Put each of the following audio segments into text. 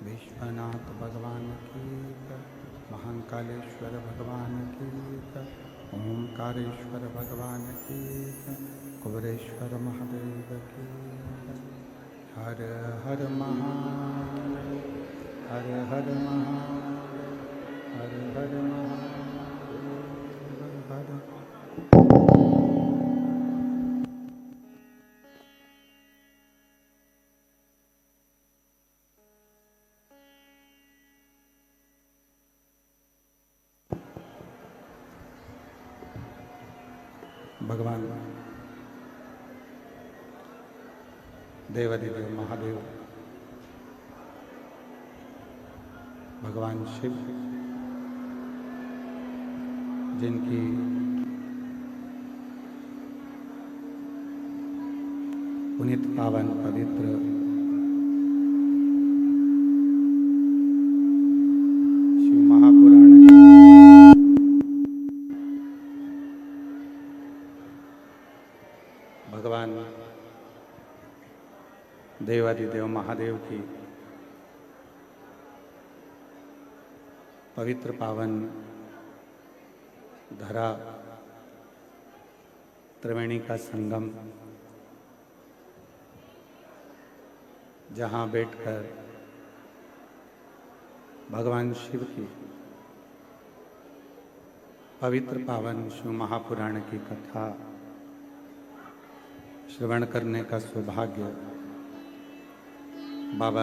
विश्वनाथ भगवान की जय, महाकालेश्वर भगवान की जय, ओंकारेश्वर भगवान की जय, कुबेरेश्वर महादेव की जय। हर हर महादेव, हर हर महादेव, हर हर महादेव, हर भगवान देवाधिदेव महादेव भगवान शिव, जिनकी पुनीत पावन पवित्र शिव महापुराण भगवान देवाधिदेव महादेव की पवित्र पावन धरा त्रिवेणी का संगम, जहाँ बैठकर भगवान शिव की पवित्र पावन शिव महापुराण की कथा श्रवण करने का सौभाग्य बाबा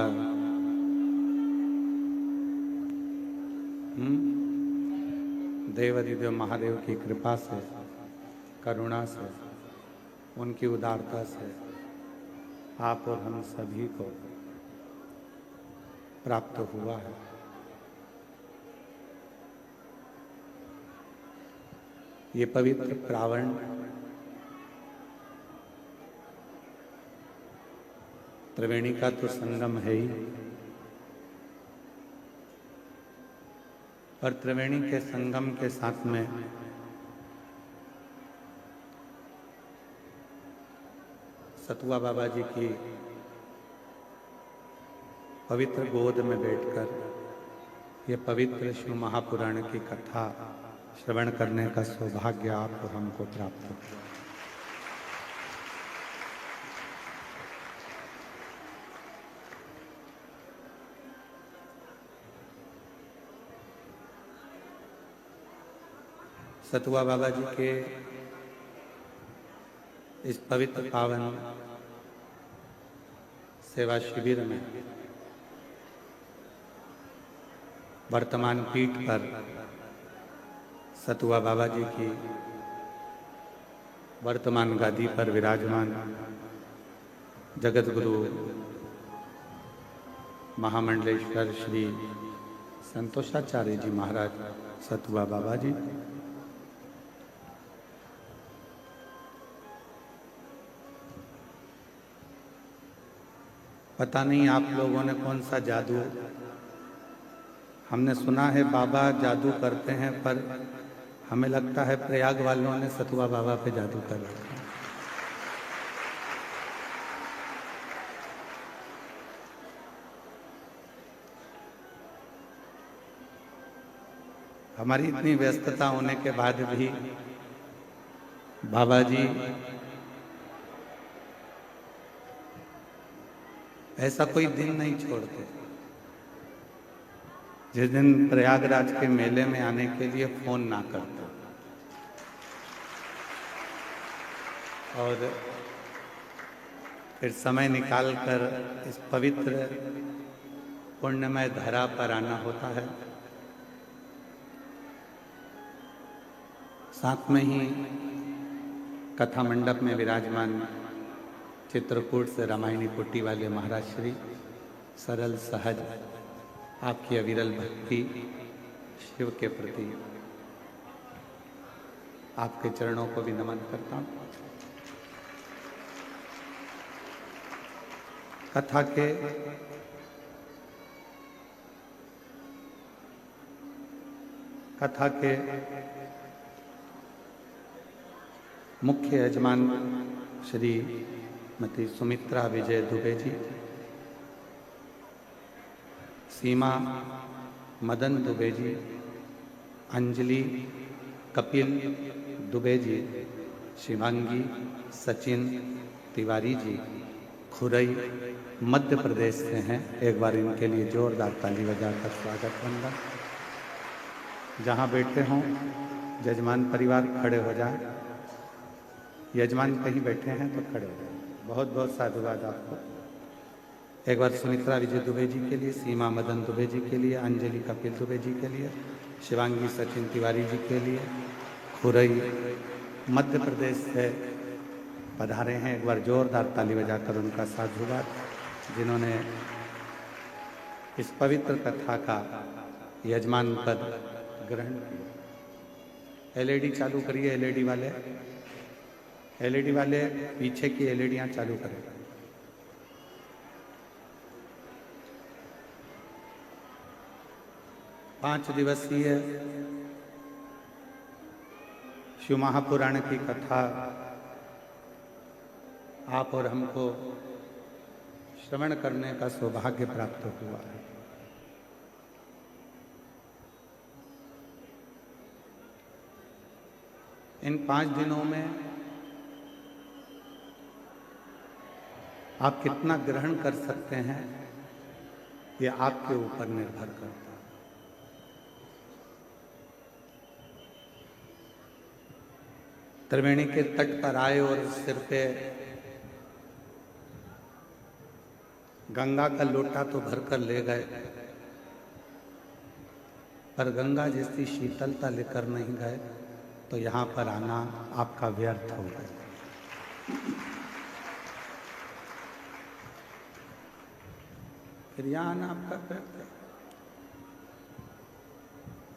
देवाधिदेव महादेव की कृपा से, करुणा से, उनकी उदारता से आप और हम सभी को प्राप्त हुआ है। ये पवित्र प्रावण त्रिवेणी का तो संगम है ही, पर त्रिवेणी के संगम के साथ में सतुआ बाबा जी की पवित्र गोद में बैठकर ये पवित्र शिव महापुराण की कथा श्रवण करने का सौभाग्य आप और हमको प्राप्त हो। सतुआ बाबा जी के इस पवित्र पावन सेवा शिविर में वर्तमान पीठ पर सतुआ बाबा जी की वर्तमान गादी पर विराजमान जगत गुरु महामंडलेश्वर श्री संतोषाचार्य जी महाराज सतुआ बाबा जी, पता नहीं आप लोगों ने कौन सा जादू, हमने सुना है बाबा जादू करते हैं, पर हमें लगता है प्रयाग वालों ने सतुआ बाबा पे जादू कर रखा है। हमारी इतनी व्यस्तता होने के बाद भी बाबा जी ऐसा कोई दिन नहीं छोड़ते जिस दिन प्रयागराज के मेले में आने के लिए फोन ना करते। और फिर समय निकालकर इस पवित्र पुण्यमय धरा पर आना होता है। साथ में ही कथा मंडप में विराजमान चित्रकूट से रामायणी पुट्टी वाले महाराज श्री, सरल सहज आपकी अविरल भक्ति शिव के प्रति आपके चरणों को भी नमन करता हूँ। कथा के मुख्य यजमान श्रीमती सुमित्रा विजय दुबे जी, सीमा मदन दुबे जी, अंजलि कपिल दुबे जी, शिवांगी सचिन तिवारी जी खुरई मध्य प्रदेश से हैं। एक बार इनके लिए जोरदार ताली बजाकर स्वागत वंदन। जहाँ बैठे हों यजमान परिवार खड़े हो जाए। यजमान कहीं बैठे हैं तो खड़े हो जाए। बहुत बहुत साधुवाद आपको। एक बार सुमित्रा विजय दुबे जी के लिए, सीमा मदन दुबे जी के लिए, अंजलि कपिल दुबे जी के लिए, शिवांगी सचिन तिवारी जी के लिए, खुरई मध्य प्रदेश से पधारे हैं। एक बार जोरदार ताली बजाकर उनका साधुवाद, जिन्होंने इस पवित्र कथा का यजमान पद ग्रहण किया। एलईडी चालू करिए। एलईडी वाले पीछे की एलईडियां चालू करें। पांच दिवसीय शिव महापुराण की कथा आप और हमको श्रवण करने का सौभाग्य प्राप्त हुआ है। इन 5 दिनों में आप कितना ग्रहण कर सकते हैं, ये आपके ऊपर निर्भर करता है। त्रिवेणी के तट पर आए और सिर पे गंगा का लोटा तो भरकर ले गए, पर गंगा जैसी शीतलता लेकर नहीं गए, तो यहाँ पर आना आपका व्यर्थ हो गया। फिर यहाँ आना आपका व्यर्थ है।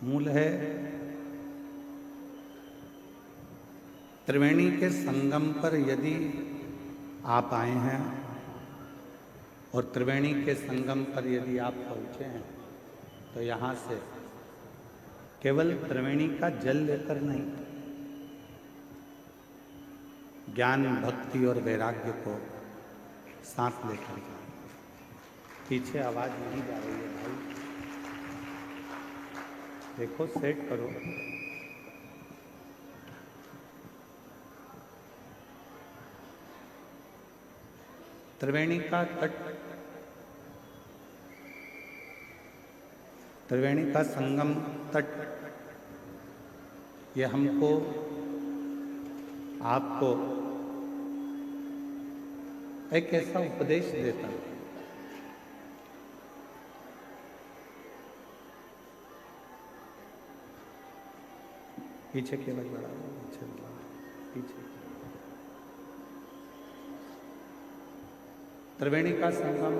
मूल है त्रिवेणी के संगम पर यदि आप आए हैं और त्रिवेणी के संगम पर यदि आप पहुंचे हैं, तो यहाँ से केवल त्रिवेणी का जल लेकर नहीं, ज्ञान भक्ति और वैराग्य को साथ लेकर जाए। पीछे आवाज नहीं जा रही है भाई, देखो सेट करो। त्रिवेणी का तट, त्रिवेणी का संगम तट, ये हमको आपको एक ऐसा उपदेश देता है। पीछे केवल बढ़ा, पीछे। त्रिवेणी का संगम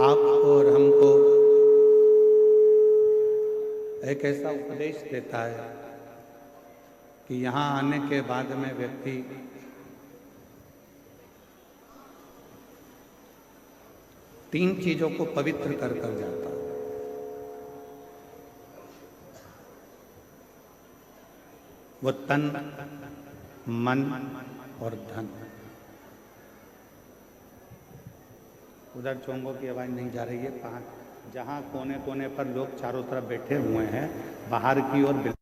आपको और हमको एक ऐसा उपदेश देता है कि यहाँ आने के बाद में व्यक्ति तीन चीजों को पवित्र कर जाता है। वो तन, मन और धन। उधर चोंगों की आवाज नहीं जा रही है। जहां कोने कोने पर लोग चारों तरफ बैठे हुए हैं, बाहर की ओर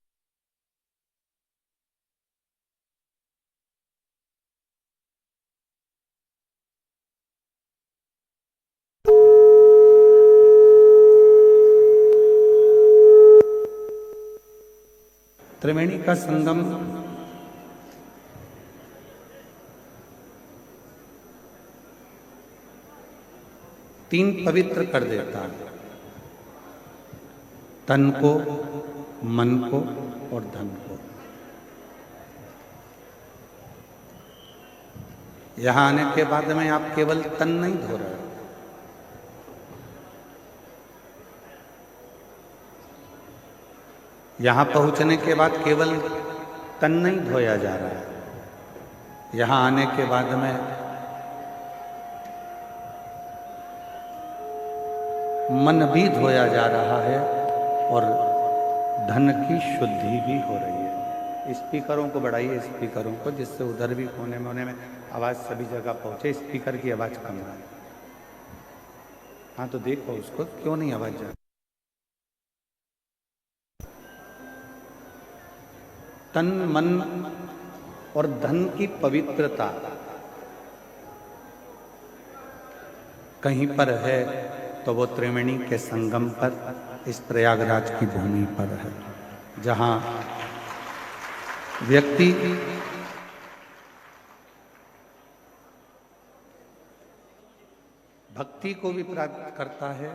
त्रिवेणी का संगम तीन पवित्र कर देता है, तन को, मन को और धन को। यहां आने के बाद में आप केवल तन नहीं धो रहे, यहां पहुंचने के बाद केवल तन नहीं धोया जा रहा है, यहां आने के बाद में मन भी धोया जा रहा है और धन की शुद्धि भी हो रही है। स्पीकरों को बढ़ाइए, स्पीकरों को, जिससे उधर भी कोने में आवाज सभी जगह पहुंचे। स्पीकर की आवाज कम है। हाँ तो देखो उसको, क्यों नहीं आवाज जा। तन, मन और धन की पवित्रता कहीं पर है तो वो त्रिवेणी के संगम पर, इस प्रयागराज की भूमि पर है, जहां व्यक्ति भक्ति को भी प्राप्त करता है,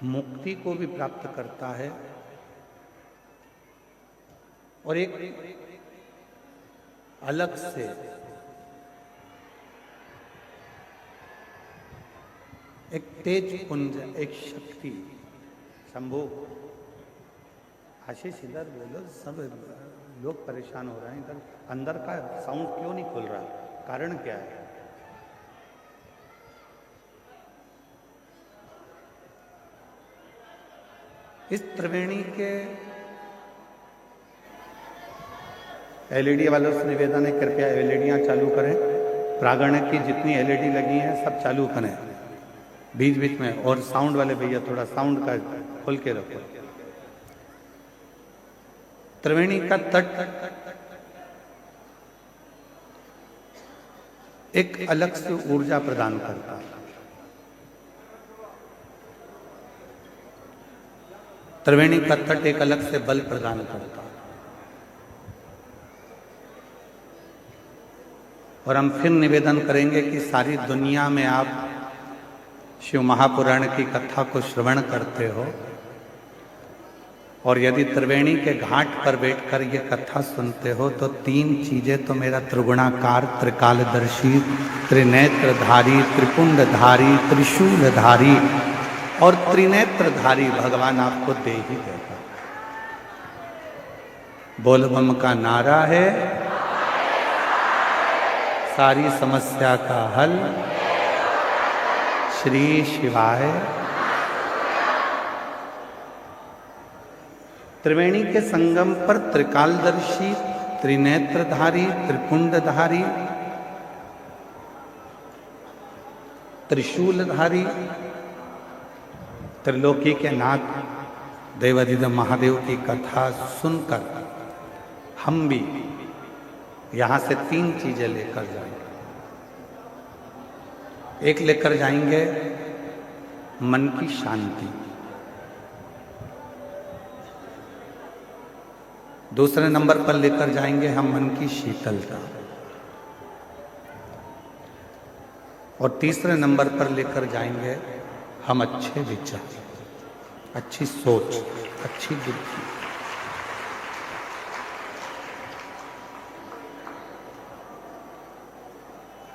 मुक्ति को भी प्राप्त करता है और एक अलग से एक तेज पुंज, एक शक्ति। शंभू, आशीष इधर बोलो, सब लोग परेशान हो रहे हैं। इधर अंदर का साउंड क्यों नहीं खुल रहा, कारण क्या है? इस त्रिवेणी के एलईडी वालों से निवेदन है, कृपया एलईडियां चालू करें। प्रांगण की जितनी एलईडी लगी हैं सब चालू करें बीच बीच में। और साउंड वाले भैया थोड़ा साउंड का खोल के रखो। त्रिवेणी का तट एक अलग से ऊर्जा प्रदान करता है। त्रिवेणी का तट एक अलग से बल प्रदान करता है। और हम फिर निवेदन करेंगे कि सारी दुनिया में आप शिव महापुराण की कथा को श्रवण करते हो और यदि त्रिवेणी के घाट पर बैठकर ये कथा सुनते हो तो तीन चीजें तो मेरा त्रिगुणाकार, त्रिकालदर्शी, त्रिनेत्रधारी, त्रिपुंडधारी, त्रिशूलधारी और त्रिनेत्रधारी भगवान आपको दे ही देगा। बोल बम का नारा है, सारी समस्या का हल श्री शिवाय। त्रिवेणी के संगम पर त्रिकालदर्शी, त्रिनेत्रधारी, त्रिपुंडधारी, त्रिशूलधारी, त्रिलोकी के नाथ देवाधिदेव महादेव की कथा सुनकर हम भी यहां से तीन चीजें लेकर जाएंगे। एक लेकर जाएंगे मन की शांति, दूसरे नंबर पर लेकर जाएंगे हम मन की शीतलता और तीसरे नंबर पर लेकर जाएंगे हम अच्छे विचार। अच्छी सोच, अच्छी बुद्धि।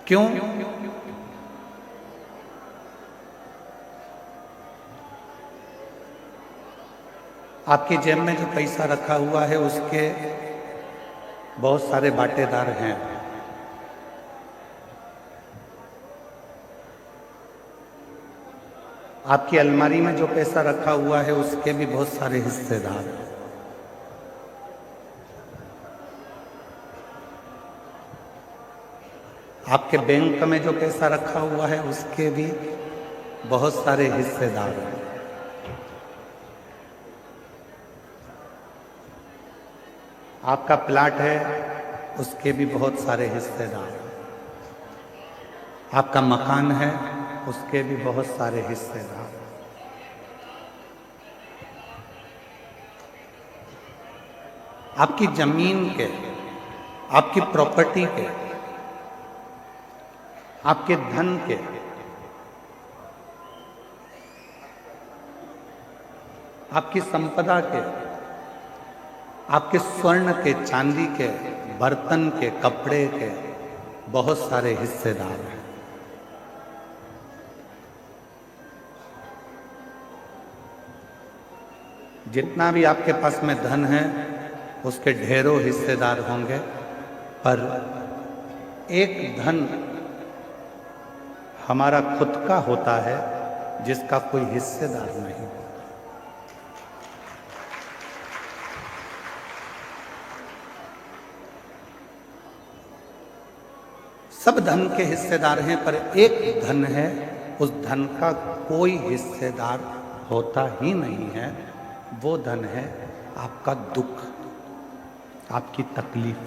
क्यों? आपकी जेब में जो पैसा रखा हुआ है उसके बहुत सारे बाटेदार हैं। आपकी अलमारी में जो पैसा रखा हुआ है उसके भी बहुत सारे हिस्सेदार हैं। आपके बैंक में जो पैसा रखा हुआ है उसके भी बहुत सारे हिस्सेदार हैं। आपका प्लाट है उसके भी बहुत सारे हिस्सेदार हैं। आपका मकान है उसके भी बहुत सारे हिस्सेदार। आपकी जमीन के, आपकी प्रॉपर्टी के, आपके धन के, आपकी संपदा के, आपके स्वर्ण के, चांदी के, बर्तन के, कपड़े के बहुत सारे हिस्सेदार हैं। जितना भी आपके पास में धन है उसके ढेरों हिस्सेदार होंगे, पर एक धन हमारा खुद का होता है जिसका कोई हिस्सेदार नहीं होता। सब धन के हिस्सेदार हैं, पर एक धन है, उस धन का कोई हिस्सेदार होता ही नहीं है। वो धन है आपका दुख, आपकी तकलीफ,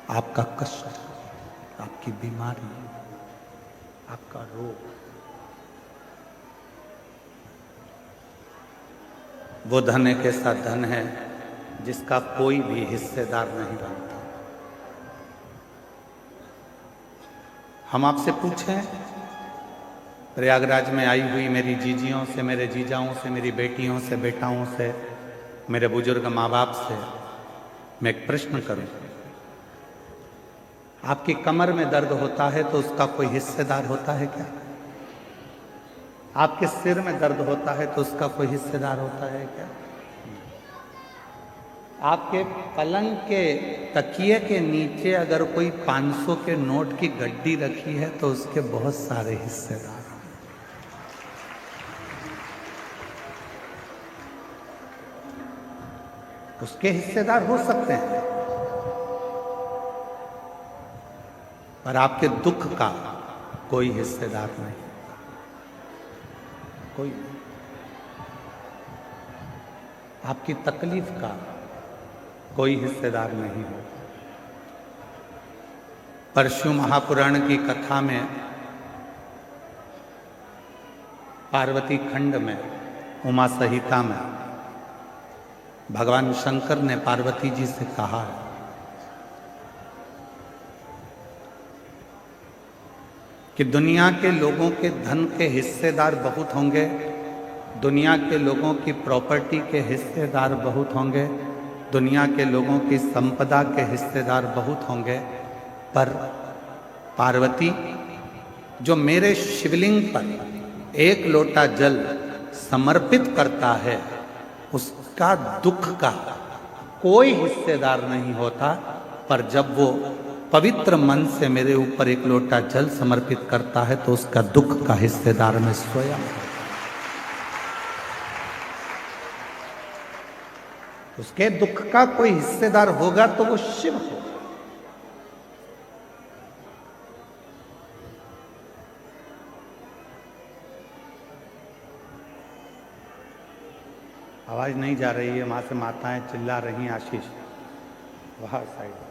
आपका कष्ट, आपकी बीमारी, आपका रोग। वो धन एक ऐसा धन है जिसका कोई भी हिस्सेदार नहीं बनता। हम आपसे पूछें, प्रयागराज में आई हुई मेरी जीजियों से, मेरे जीजाओं से, मेरी बेटियों से, बेटाओं से, मेरे बुजुर्ग माँ बाप से मैं एक प्रश्न करूं। आपकी कमर में दर्द होता है तो उसका कोई हिस्सेदार होता है क्या? आपके सिर में दर्द होता है तो उसका कोई हिस्सेदार होता है क्या? आपके पलंग के तकिए के नीचे अगर कोई 500 के नोट की गड्डी रखी है तो उसके बहुत सारे हिस्सेदार हैं। उसके हिस्सेदार हो सकते हैं, पर आपके दुख का कोई हिस्सेदार नहीं, कोई नहीं। आपकी तकलीफ का कोई हिस्सेदार नहीं हो। परशु महापुराण की कथा में पार्वती खंड में उमा संहिता में भगवान शंकर ने पार्वती जी से कहा है कि दुनिया के लोगों के धन के हिस्सेदार बहुत होंगे, दुनिया के लोगों की प्रॉपर्टी के हिस्सेदार बहुत होंगे, दुनिया के लोगों की संपदा के हिस्सेदार बहुत होंगे, पर पार्वती जो मेरे शिवलिंग पर एक लोटा जल समर्पित करता है उसका दुख का कोई हिस्सेदार नहीं होता, पर जब वो पवित्र मन से मेरे ऊपर एक लोटा जल समर्पित करता है तो उसका दुख का हिस्सेदार मैं स्वयं हूं। उसके दुख का कोई हिस्सेदार होगा तो वो शिव होगा। आवाज नहीं जा रही है, वहां से माताएं चिल्ला रही हैं, आशीष वहां साइड पर।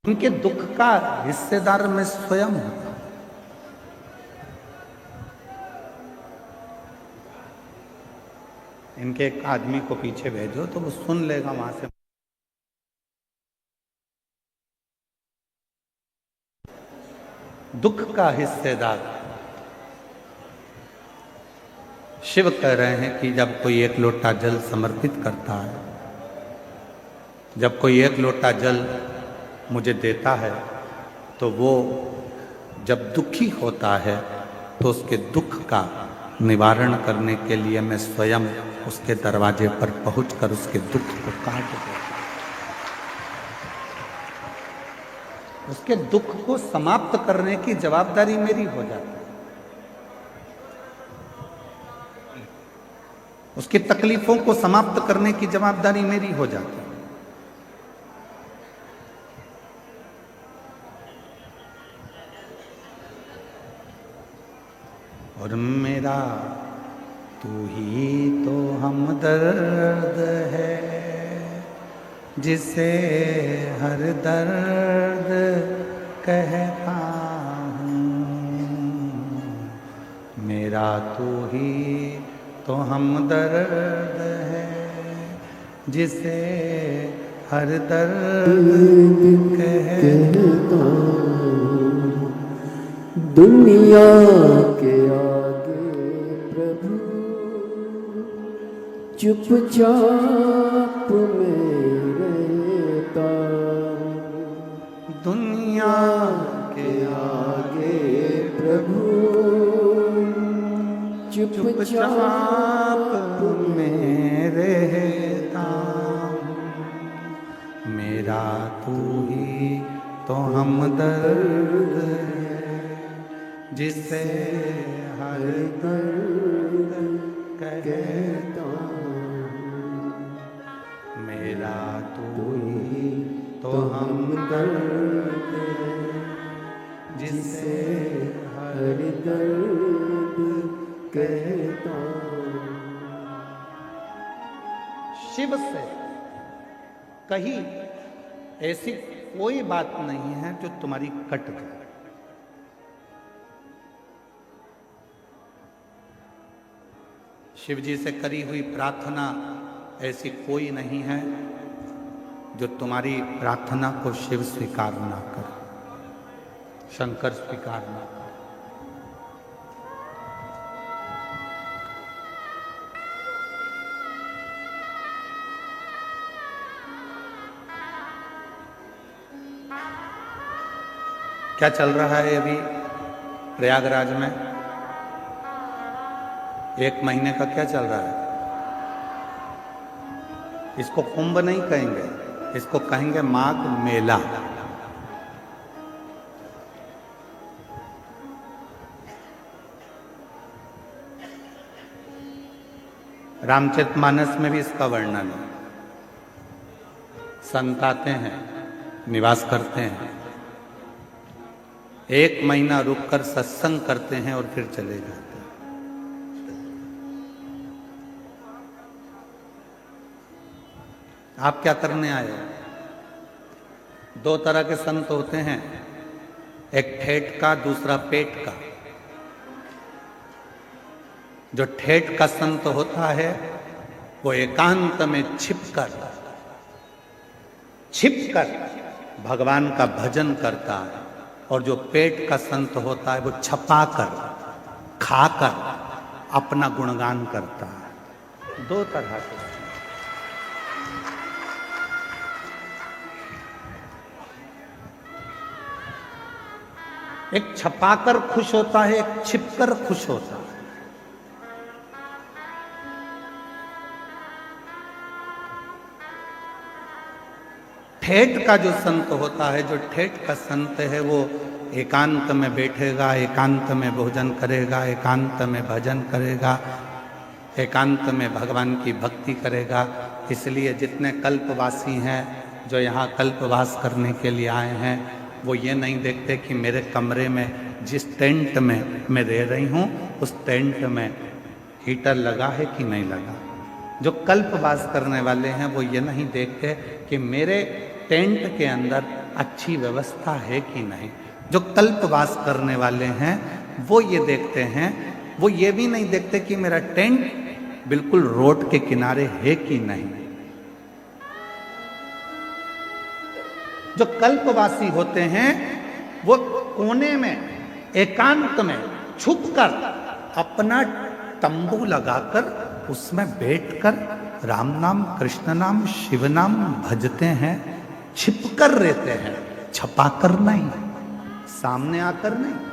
उनके दुख का हिस्सेदार मैं स्वयं हूं। इनके एक आदमी को पीछे भेजो तो वो सुन लेगा वहां से। दुख का हिस्सेदार शिव कह रहे हैं कि जब कोई एक लोटा जल समर्पित करता है, जब कोई एक लोटा जल मुझे देता है, तो वो जब दुखी होता है तो उसके दुख का निवारण करने के लिए मैं स्वयं उसके दरवाजे पर पहुंचकर उसके दुख को काट देता हूं। उसके दुख को समाप्त करने की जवाबदारी मेरी हो जाती है। उसकी तकलीफों को समाप्त करने की जवाबदारी मेरी हो जाती है। और मेरा तू ही तो हमदर्द है, जिसे हर दर्द कहता हूँ। मेरा तू ही तो हमदर्द है, जिसे हर दर्द कहता हूँ। दुनिया के आगे प्रभु चुपचाप में रहता। दुनिया के आगे प्रभु चुपचाप में रहता। मेरा तू ही तो हमदर्द है, जिसे हर दर्द कहता हूँ। मेरा तू ही तो हमदर्द है, जिसे हर दर्द कहता हूँ। शिव से कहीं ऐसी कोई बात नहीं है जो तुम्हारी कट जाए। शिव जी से करी हुई प्रार्थना ऐसी कोई नहीं है जो तुम्हारी प्रार्थना को शिव स्वीकार ना करे, शंकर स्वीकार ना करे। क्या चल रहा है अभी प्रयागराज में? 1 महीने का क्या चल रहा है? इसको कुंभ नहीं कहेंगे, इसको कहेंगे माघ मेला। रामचरितमानस में भी इसका वर्णन है। संत आते हैं, निवास करते हैं, 1 महीना रुककर सत्संग करते हैं और फिर चले जाते हैं। आप क्या करने आए हो? 2 तरह के संत होते हैं, एक ठेठ का, दूसरा पेट का। जो ठेठ का संत होता है वो एकांत में छिपकर भगवान का भजन करता है, और जो पेट का संत होता है वो छपाकर खाकर अपना गुणगान करता है। 2 तरह के। एक छपाकर खुश होता है, एक छिपकर खुश होता है। ठेठ का जो संत होता है, जो ठेठ का संत है, वो एकांत में बैठेगा, एकांत में भोजन करेगा, एकांत में भजन करेगा, एकांत में भगवान की भक्ति करेगा। इसलिए जितने कल्पवासी हैं जो यहाँ कल्पवास करने के लिए आए हैं, वो ये नहीं देखते कि मेरे कमरे में जिस टेंट में मैं रह रही हूँ उस टेंट में हीटर लगा है कि नहीं लगा। जो कल्पवास करने वाले हैं वो ये नहीं देखते कि मेरे टेंट के अंदर अच्छी व्यवस्था है कि नहीं। जो कल्पवास करने वाले हैं वो ये देखते हैं, वो ये भी नहीं देखते कि मेरा टेंट बिल्कुल रोड के किनारे है कि नहीं। जो कल्पवासी होते हैं वो कोने में एकांत में छुपकर अपना तंबू लगाकर उसमें बैठकर राम नाम कृष्ण नाम शिव नाम भजते हैं, छिपकर रहते हैं, छपाकर नहीं, सामने आकर नहीं।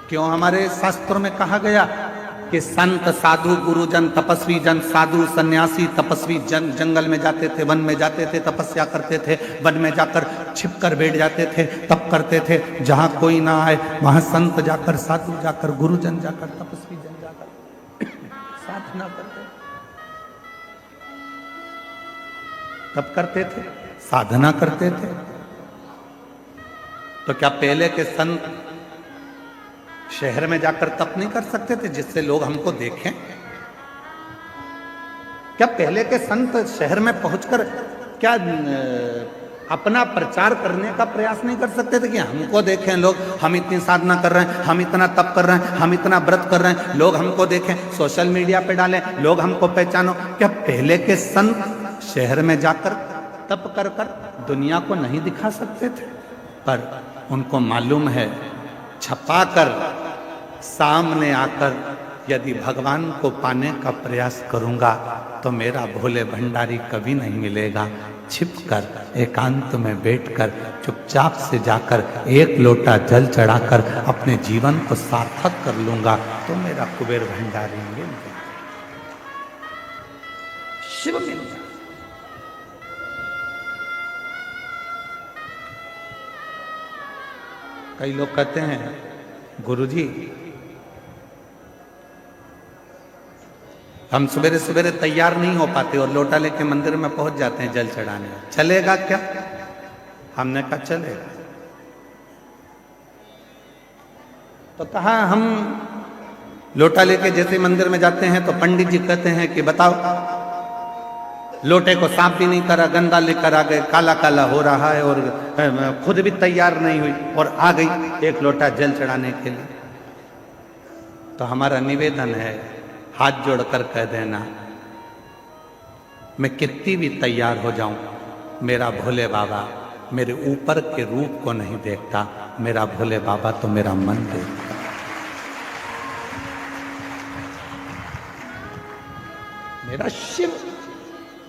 क्यों हमारे शास्त्रों में कहा गया कि संत साधु गुरुजन तपस्वी जन, साधु सन्यासी तपस्वी जन जंगल में जाते थे, वन में जाते थे, तपस्या करते थे, वन में जाकर छिपकर बैठ जाते थे, तप करते थे, जहां कोई ना आए वहां संत जाकर, साधु जाकर, गुरुजन जाकर, तपस्वी जन जाकर साधना करते, तप करते थे, साधना करते थे। तो क्या पहले के संत शहर में जाकर तप नहीं कर सकते थे जिससे लोग हमको देखें? क्या पहले के संत शहर में पहुंचकर क्या अपना प्रचार करने का प्रयास नहीं कर सकते थे कि हमको देखें लोग, हम इतनी साधना कर रहे हैं, हम इतना तप कर रहे हैं, हम इतना व्रत कर रहे हैं, लोग हमको देखें, सोशल मीडिया पे डालें, लोग हमको पहचानो? क्या पहले के संत शहर में जाकर तप कर कर दुनिया को नहीं दिखा सकते थे? पर उनको मालूम है छपाकर सामने आकर यदि भगवान को पाने का प्रयास करूंगा तो मेरा भोले भंडारी कभी नहीं मिलेगा। छिपकर एकांत में बैठकर चुपचाप से जाकर एक लोटा जल चढ़ाकर अपने जीवन को सार्थक कर लूंगा तो मेरा कुबेर भंडारी मिल जाएगा, शिव मिल जाएगा। कई लोग कहते हैं गुरुजी हम सवेरे सवेरे तैयार नहीं हो पाते और लोटा लेके मंदिर में पहुंच जाते हैं जल चढ़ाने, चलेगा क्या? हमने कहा चलेगा। तो कहा हम लोटा लेके जैसे मंदिर में जाते हैं तो पंडित जी कहते हैं कि बताओ, लोटे को साफ भी नहीं करा, गंदा लेकर आ गए, काला काला हो रहा है और खुद भी तैयार नहीं हुई और आ गई एक लोटा जल चढ़ाने के लिए। तो हमारा निवेदन है, हाथ जोड़कर कह देना, मैं कितनी भी तैयार हो जाऊं, मेरा भोले बाबा मेरे ऊपर के रूप को नहीं देखता, मेरा भोले बाबा तो मेरा मन देखता। मेरा शिव,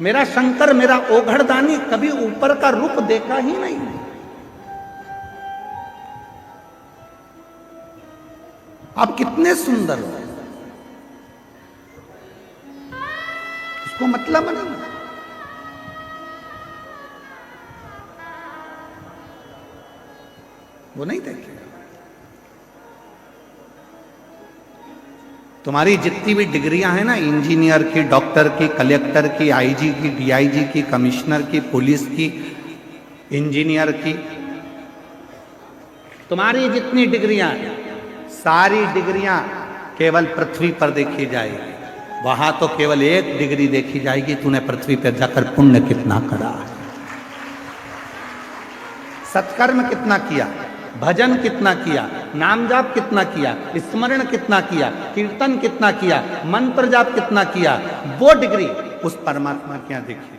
मेरा शंकर, मेरा ओघड़दानी कभी ऊपर का रूप देखा ही नहीं। आप कितने सुंदर हो, उसको मतलब नहीं। वो नहीं देखेगा। तुम्हारी जितनी भी डिग्रियां हैं ना, इंजीनियर की, डॉक्टर की, कलेक्टर की, आईजी की, डीआईजी की, कमिश्नर की, पुलिस की, इंजीनियर की, तुम्हारी जितनी डिग्रियां, सारी डिग्रियां केवल पृथ्वी पर देखी जाएगी। वहां तो केवल एक डिग्री देखी जाएगी, तूने पृथ्वी पर जाकर पुण्य कितना करा है, सत्कर्म कितना किया, भजन कितना किया, नाम जाप कितना किया, स्मरण कितना किया, कीर्तन कितना किया, मंत्र जाप कितना किया, वो डिग्री उस परमात्मा के यहां देखी है।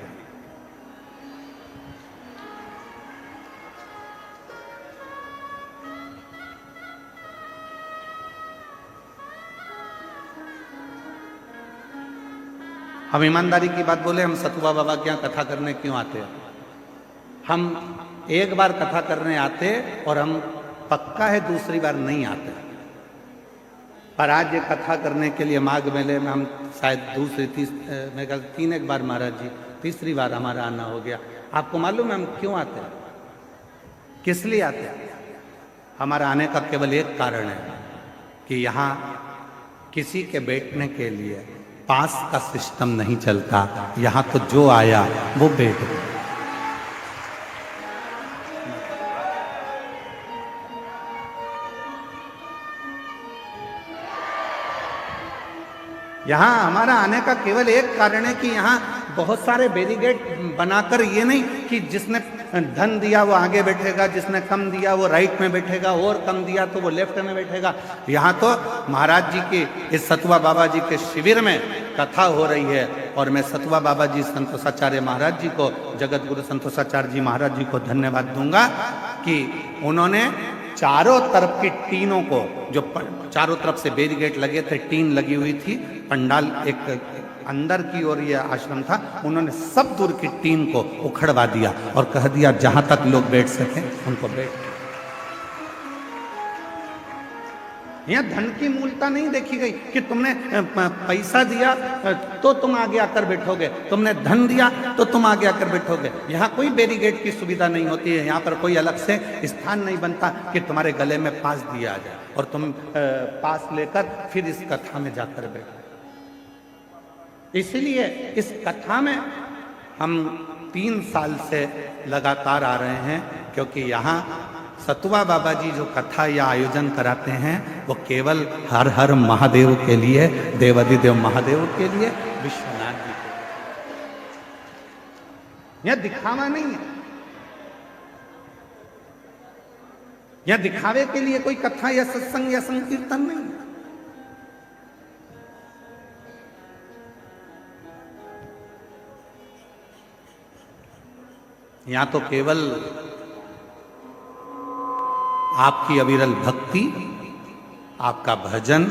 हम ईमानदारी की बात बोले, हम सतुआ बाबा के यहाँ कथा करने क्यों आते हैं? हम एक बार कथा करने आते और हम पक्का है दूसरी बार नहीं आते। पर आज ये कथा करने के लिए माघ मेले में हम शायद मैं कहता 3 एक बार महाराज जी, तीसरी बार हमारा आना हो गया। आपको मालूम है हम क्यों आते हैं, किस लिए आते हैं? हमारा आने का केवल एक कारण है कि यहाँ किसी के बैठने के लिए पास का सिस्टम नहीं चलता, यहाँ तो जो आया वो बैठ गया। यहाँ हमारा आने का केवल एक कारण है कि यहाँ बहुत सारे बैरिकेड बनाकर, ये नहीं कि जिसने धन दिया वो आगे बैठेगा, जिसने कम दिया वो राइट में बैठेगा, और कम दिया तो वो लेफ्ट में बैठेगा। यहाँ तो महाराज जी के, इस सतुआ बाबा जी के शिविर में कथा हो रही है और मैं सतुआ बाबा जी संतोषाचार्य महाराज जी को, जगत गुरु संतोषाचार्य जी महाराज जी को धन्यवाद दूंगा कि उन्होंने चारों तरफ की टीनों को, जो चारों तरफ से बैरिकेड लगे थे, टीन लगी हुई थी, पंडाल एक अंदर की ओर ये आश्रम था, उन्होंने सब दूर की टीन को उखड़वा दिया और कह दिया जहां तक लोग बैठ सकें उनको बैठ। यहां धन की मूलता नहीं देखी गई कि तुमने पैसा दिया तो तुम आगे आकर बैठोगे, तुमने धन दिया तो तुम आगे आकर बैठोगे। यहां कोई बैरिकेड की सुविधा नहीं होती है, यहां पर कोई अलग से स्थान नहीं बनता कि तुम्हारे गले में पास दिया जाए और तुम पास लेकर फिर इस कथा में जाकर बैठो। इसलिए इस कथा में हम 3 साल से लगातार आ रहे हैं, क्योंकि यहाँ सतुआ बाबा जी जो कथा या आयोजन कराते हैं वो केवल हर हर महादेव के लिए, देवादिदेव महादेव के लिए, विश्वनाथ जी के लिए। यह दिखावा नहीं है, यह दिखावे के लिए कोई कथा या सत्संग या संकीर्तन नहीं है। यहां तो केवल आपकी अविरल भक्ति, आपका भजन,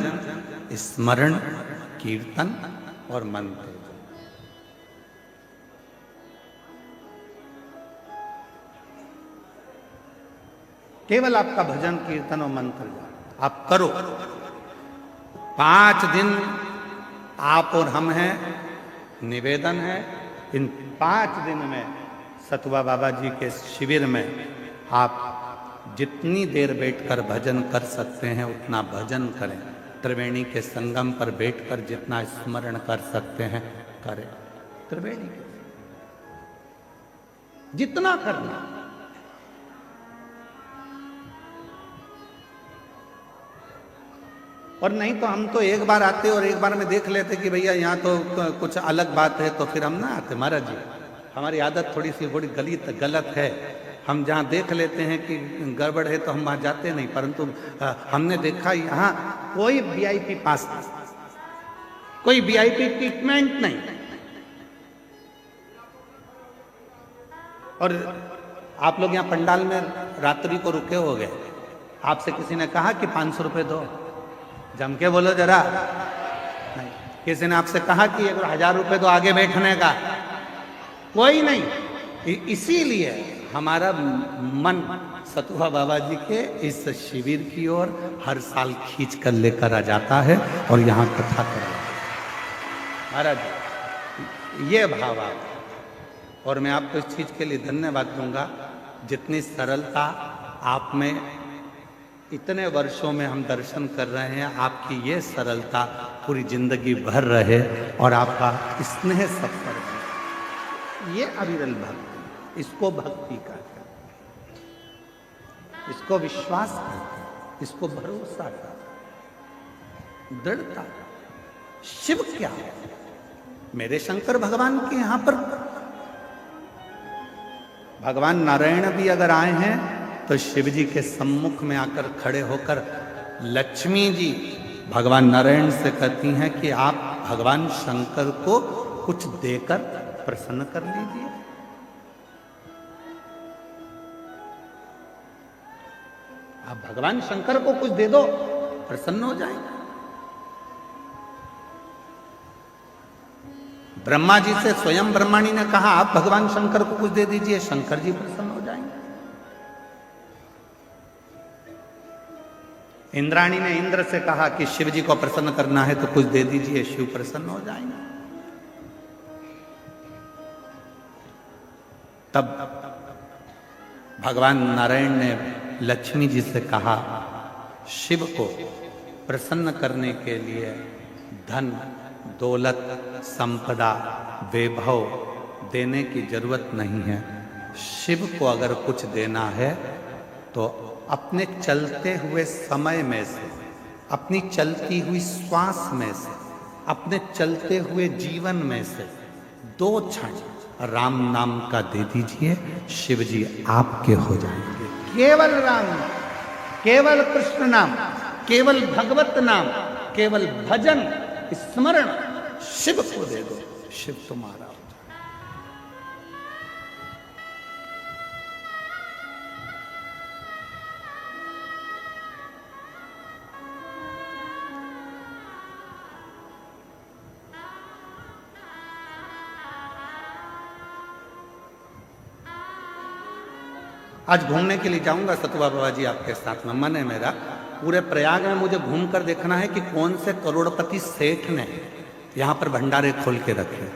स्मरण, कीर्तन और मंत्र, केवल आपका भजन, कीर्तन और मंत्र आप करो। 5 दिन आप और हम हैं, निवेदन है इन 5 दिन में सतुआ बाबा जी के शिविर में आप जितनी देर बैठकर भजन कर सकते हैं उतना भजन करें। त्रिवेणी के संगम पर बैठकर जितना स्मरण कर सकते हैं करें। त्रिवेणी के जितना करना, और नहीं तो हम तो एक बार आते और एक बार में देख लेते कि भैया यहाँ तो कुछ अलग बात है, तो फिर हम ना आते। महाराज जी, हमारी आदत थोड़ी सी बड़ी गलत है। हम जहाँ देख लेते हैं कि गड़बड़ है तो हम वहाँ जाते नहीं, परंतु हमने देखा यहाँ कोई वीआईपी पास नहीं, कोई वीआईपी ट्रीटमेंट नहीं। और आप लोग यहाँ पंडाल में रात्रि को रुके हो गए, आपसे किसी ने कहा कि 500 रुपये दो, जम के बोलो जरा। नहीं, किसी ने आपसे कहा कि 1000 रुपये दो आगे बैठने का, कोई नहीं। इसीलिए हमारा मन सतुआ बाबा जी के इस शिविर की ओर हर साल खींच कर लेकर आ जाता है और यहाँ कथा करा। महाराज ये भाव आप, और मैं आपको इस चीज के लिए धन्यवाद दूंगा, जितनी सरलता आप में इतने वर्षों में हम दर्शन कर रहे हैं, आपकी ये सरलता पूरी जिंदगी भर रहे और आपका स्नेह सफर, ये अविरल भक्ति, इसको भक्ति कहते हैं, इसको विश्वास कहते हैं, इसको भरोसा कहते हैं, दृढ़ता। शिव क्या है? मेरे शंकर भगवान के यहां पर भगवान नारायण भी अगर आए हैं तो शिव जी के सम्मुख में आकर खड़े होकर लक्ष्मी जी भगवान नारायण से कहती हैं कि आप भगवान शंकर को कुछ देकर प्रसन्न कर लीजिए। आप भगवान शंकर को कुछ दे दो, प्रसन्न हो जाएंगे। ब्रह्मा जी से स्वयं ब्रह्माणी ने कहा आप भगवान शंकर को कुछ दे दीजिए, शंकर जी प्रसन्न हो जाएंगे। इंद्राणी ने इंद्र से कहा कि शिव जी को प्रसन्न करना है तो कुछ दे दीजिए, शिव प्रसन्न हो जाएंगे। तब भगवान नारायण ने लक्ष्मी जी से कहा शिव को प्रसन्न करने के लिए धन, दौलत, संपदा, वैभव देने की जरूरत नहीं है। शिव को अगर कुछ देना है तो अपने चलते हुए समय में से, अपनी चलती हुई श्वास में से, अपने चलते हुए जीवन में से 2 क्षण राम नाम का दे दीजिए, शिव जी आपके हो जाएंगे। केवल राम, केवल कृष्ण नाम, केवल भगवत नाम, केवल भजन स्मरण शिव को दे दो, शिव तुम्हारा हो जाए। आज घूमने के लिए जाऊंगा सतुआ बाबा जी आपके साथ में, मन है मेरा। पूरे प्रयाग में मुझे घूम कर देखना है कि कौन से करोड़पति सेठ ने यहां पर भंडारे खोल के रखे।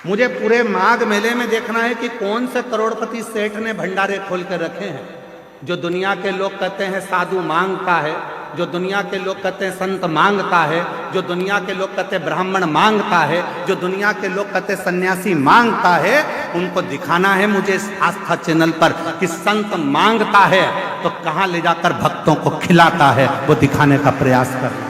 मुझे पूरे माघ मेले में देखना है कि कौन से करोड़पति सेठ ने भंडारे खोल के रखे हैं। जो दुनिया के लोग कहते हैं साधु मांगता है, जो दुनिया के लोग कहते हैं संत मांगता है, जो दुनिया के लोग कहते हैं ब्राह्मण मांगता है, जो दुनिया के लोग कहते हैं सन्यासी मांगता है, उनको दिखाना है मुझे इस आस्था चैनल पर कि संत मांगता है तो कहां ले जाकर भक्तों को खिलाता है, वो दिखाने का प्रयास करना।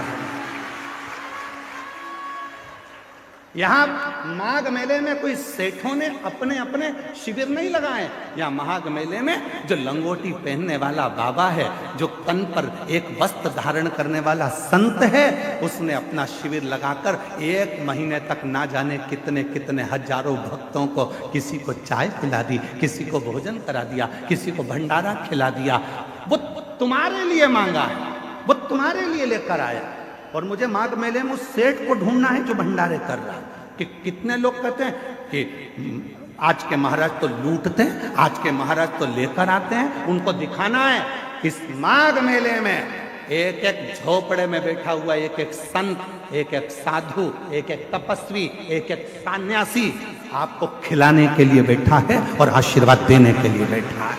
यहां माघ मेले में कोई सेठों ने अपने अपने शिविर नहीं लगाए। यहां माघ मेले में जो लंगोटी पहनने वाला बाबा है, जो तन पर एक वस्त्र धारण करने वाला संत है, उसने अपना शिविर लगाकर 1 महीने तक ना जाने कितने कितने हजारों भक्तों को, किसी को चाय पिला दी, किसी को भोजन करा दिया, किसी को भंडारा खिला दिया। वो तुम्हारे लिए मांगा है, वो तुम्हारे लिए लेकर आया। और मुझे माघ मेले में उस सेठ को ढूंढना है जो भंडारे कर रहा है। कि कितने लोग कहते हैं कि आज के महाराज तो लूटते हैं, आज के महाराज तो लेकर आते हैं, उनको दिखाना है। इस माघ मेले में एक एक झोपड़े में बैठा हुआ एक एक संत, एक एक साधु, एक एक तपस्वी, एक एक सन्यासी आपको खिलाने के लिए बैठा है और आशीर्वाद देने के लिए बैठा है।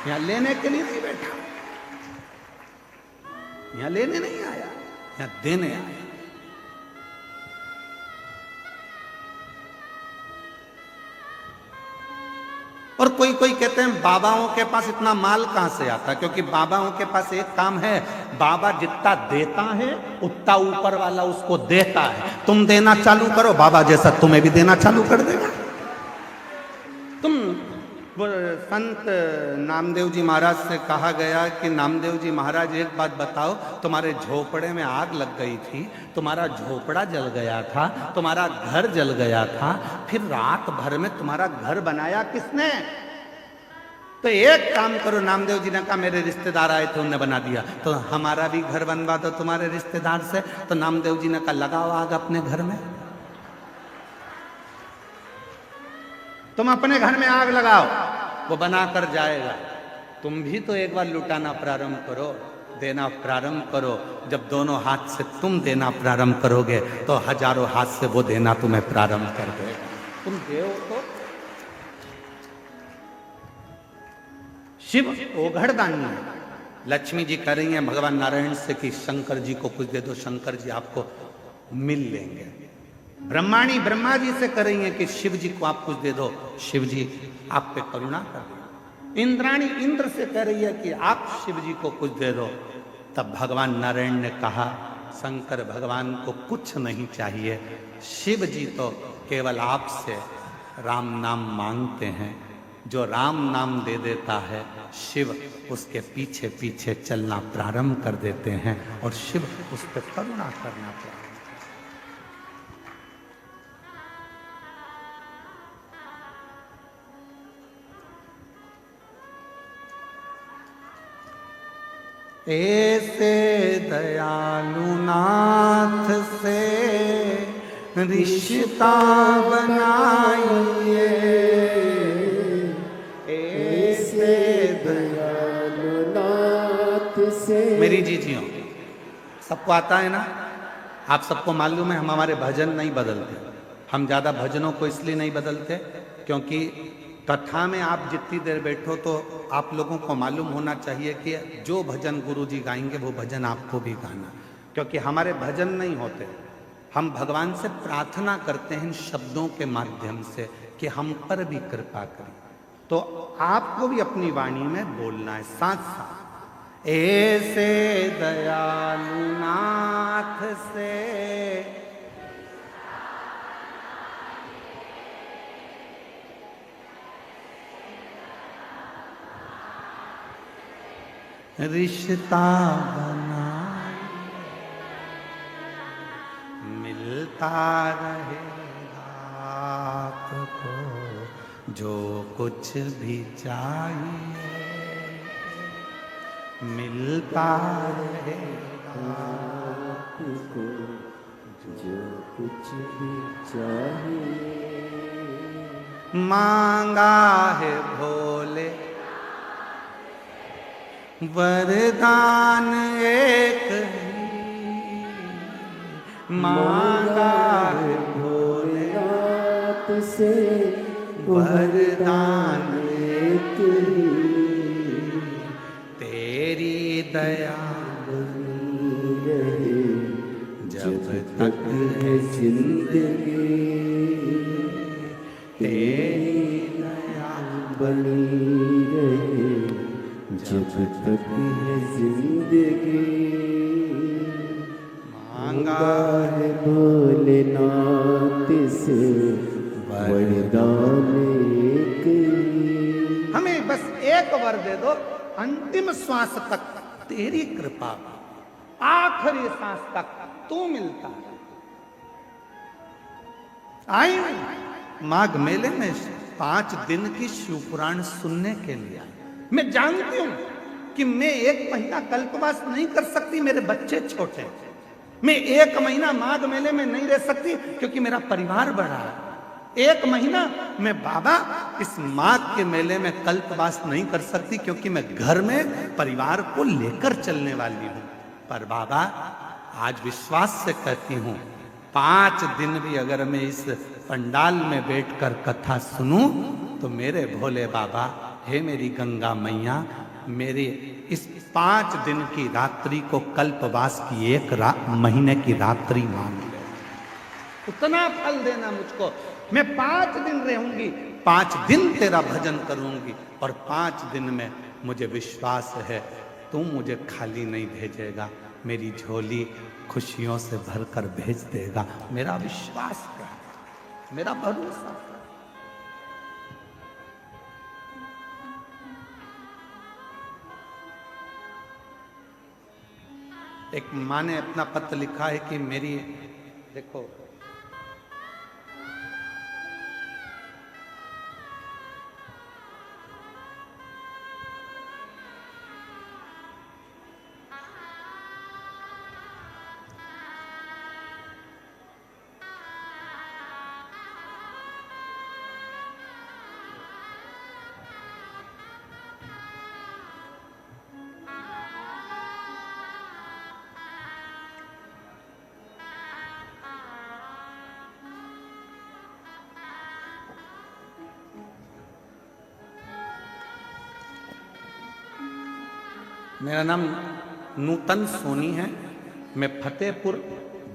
यहाँ लेने के लिए नहीं बैठा, यहाँ लेने नहीं आया, यहाँ देने आया। और कोई कोई कहते हैं बाबाओं के पास इतना माल कहां से आता, क्योंकि बाबाओं के पास एक काम है, बाबा जितना देता है उतना ऊपर वाला उसको देता है। तुम देना चालू करो, बाबा जैसा तुम्हें भी देना चालू कर देगा। तुम संत नामदेव जी महाराज से कहा गया कि नामदेव जी महाराज एक बात बताओ, तुम्हारे झोपड़े में आग लग गई थी, तुम्हारा झोपड़ा जल गया था, तुम्हारा घर जल गया था, फिर रात भर में तुम्हारा घर बनाया किसने? तो एक काम करो, नामदेव जी ने कहा मेरे रिश्तेदार आए थे उन्होंने बना दिया, तो हमारा भी घर बनवा दो तुम्हारे रिश्तेदार से। तो नामदेव जी ने कहा लगाओ आग अपने घर में, तुम अपने घर में आग लगाओ, वो बना कर जाएगा। तुम भी तो एक बार लुटाना प्रारंभ करो, देना प्रारंभ करो। जब दोनों हाथ से तुम देना प्रारंभ करोगे तो हजारों हाथ से वो देना तुम्हें प्रारंभ कर देगा। तुम देव तो शिव ओघड़दानी है। लक्ष्मी जी कह रही हैं भगवान नारायण से कि शंकर जी को कुछ दे दो, शंकर जी आपको मिल लेंगे। ब्रह्माणी ब्रह्मा जी से कर रही हैं कि शिव जी को आप कुछ दे दो, शिव जी आप पे करुणा कर दो। इंद्राणी इंद्र से कह रही है कि आप शिव जी को कुछ दे दो। तब भगवान नारायण ने कहा शंकर भगवान को कुछ नहीं चाहिए, शिव जी तो केवल आपसे राम नाम मांगते हैं। जो राम नाम दे देता है शिव उसके पीछे पीछे चलना प्रारंभ कर देते हैं और शिव उस पर करुणा करना प्रारंभ। ऐसे दयालु नाथ से रिश्ता बनाइए, ऐसे दयालु नाथ से। मेरी जीजियों, सबको आता है ना, आप सबको मालूम है हम हमारे भजन नहीं बदलते। हम ज़्यादा भजनों को इसलिए नहीं बदलते क्योंकि कथा में आप जितनी देर बैठो तो आप लोगों को मालूम होना चाहिए कि जो भजन गुरु जी गाएंगे वो भजन आपको भी गाना, क्योंकि हमारे भजन नहीं होते। हम भगवान से प्रार्थना करते हैं इन शब्दों के माध्यम से कि हम पर भी कृपा करें। तो आपको भी अपनी वाणी में बोलना है साथ साथ, ऐसे दयालु नाथ से रिश्ता बनाए, मिलता रहेगा आपको जो कुछ भी चाहिए, मिलता रहेगा आपको जो कुछ भी चाहिए। मांगा है भोले वरदान एक ही, मांगा है भोलेनाथ से वरदान एक ही, तेरी दया बनी रहे जब तक तक है जिंदगी, तेरी दया बनी रहे जब तक है जिंदगी। मांगा है भोलेनाथ से वरदान एक ही। हमें बस एक वर दे दो, अंतिम श्वास तक तेरी कृपा, आखिरी सांस तक तू मिलता है। आई माघ मेले में 5 दिन की शिवपुराण सुनने के लिए आई। मैं जानती हूं कि मैं 1 महीना कल्पवास नहीं कर सकती, मेरे बच्चे छोटे हैं। मैं 1 महीना माघ मेले में नहीं रह सकती क्योंकि मेरा परिवार बड़ा है। 1 महीना मैं बाबा इस माघ के मेले में कल्पवास नहीं कर सकती क्योंकि मैं घर में परिवार को लेकर चलने वाली हूं। पर बाबा आज विश्वास से कहती हूं, 5 दिन भी अगर मैं इस पंडाल में बैठकर कथा सुनूं तो मेरे भोले बाबा, हे मेरी गंगा मैया, मेरे इस 5 दिन की रात्रि को कल्पवास की 1 महीने की रात्रि मान ले, उतना फल देना मुझको। मैं 5 दिन रहूंगी, 5 दिन तेरा भजन करूंगी और 5 दिन में मुझे विश्वास है तू मुझे खाली नहीं भेजेगा, मेरी झोली खुशियों से भरकर भेज देगा। मेरा विश्वास है, मेरा भरोसा है। एक माँ ने अपना पत्र लिखा है कि मेरी, देखो मेरा नाम नूतन सोनी है, मैं फतेहपुर